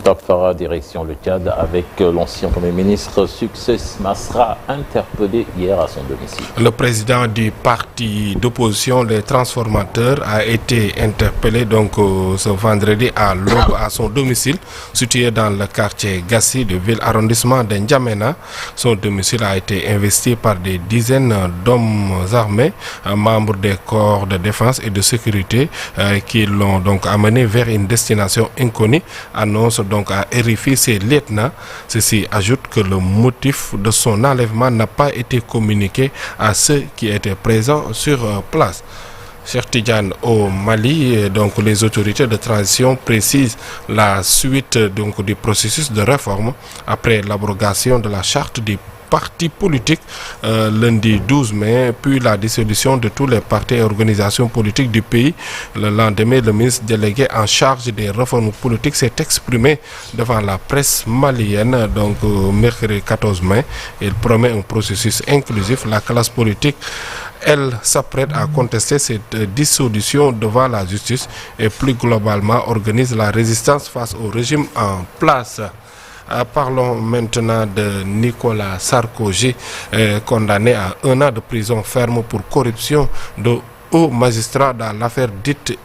Top Farah, direction le Tchad, avec l'ancien Premier ministre Success Masra, interpellé hier à son domicile. Le président du parti d'opposition, les Transformateurs, a été interpellé ce vendredi à l'aube à son domicile, situé dans le quartier Gassi du ville arrondissement de N'Djamena. Son domicile a été investi par des dizaines d'hommes armés, membres des corps de défense et de sécurité, qui l'ont donc amené vers une destination inconnue, annonce donc à RFI ses lieutenants. Ceci ajoute que le motif de son enlèvement n'a pas été communiqué à ceux qui étaient présents sur place. Cheikh Tidiane, au Mali, donc les autorités de transition précisent la suite du processus de réforme après l'abrogation de la charte des partis politiques lundi 12 mai, puis la dissolution de tous les partis et organisations politiques du pays. Le lendemain, le ministre délégué en charge des réformes politiques s'est exprimé devant la presse malienne, mercredi 14 mai. Il promet un processus inclusif. La classe politique, elle, s'apprête à contester cette dissolution devant la justice et plus globalement organise la résistance face au régime en place. Parlons maintenant de Nicolas Sarkozy, condamné à 1 an de prison ferme pour corruption de hauts magistrats dans l'affaire dite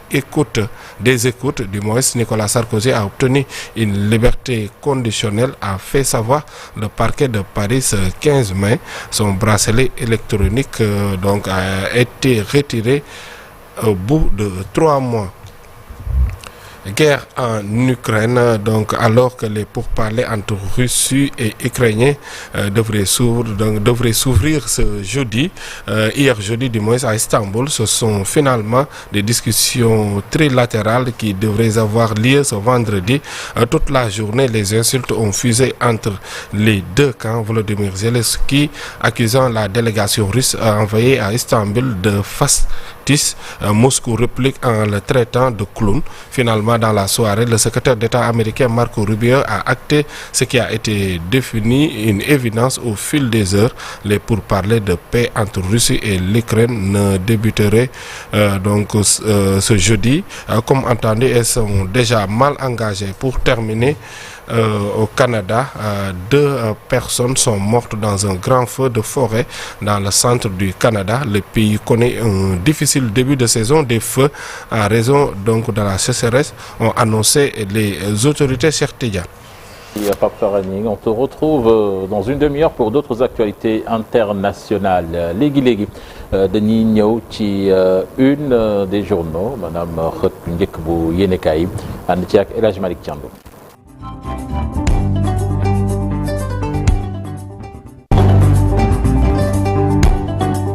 des écoutes. Du moins, Nicolas Sarkozy a obtenu une liberté conditionnelle, a fait savoir le parquet de Paris ce 15 mai. Son bracelet électronique a été retiré au bout de 3 mois. Guerre en Ukraine, alors que les pourparlers entre Russie et Ukrainiens devraient s'ouvrir ce jeudi, hier jeudi du moins à Istanbul. Ce sont finalement des discussions trilatérales qui devraient avoir lieu ce vendredi. Toute la journée, les insultes ont fusé entre les deux camps. Volodymyr Zelensky accusant la délégation russe envoyée à Istanbul de fascisme. Moscou réplique en le traitant de clown. Finalement, dans la soirée, le secrétaire d'État américain Marco Rubio a acté ce qui a été défini une évidence au fil des heures. Les pourparlers de paix entre Russie et l'Ukraine ne débuteraient ce jeudi. Comme entendu, elles sont déjà mal engagées. Pour terminer, au Canada, 2 personnes sont mortes dans un grand feu de forêt dans le centre du Canada. Le pays connaît un difficile début de saison des feux en raison de la sécheresse, ont annoncé les autorités certifiées. Pape Farani, on te retrouve dans une demi-heure pour d'autres actualités internationales. Légui, dañuy ñëw ci une des journaux, Madame xët bu njëkk bu yéenekaay yi ànd ci ak El Hadj Malick Thiandoum.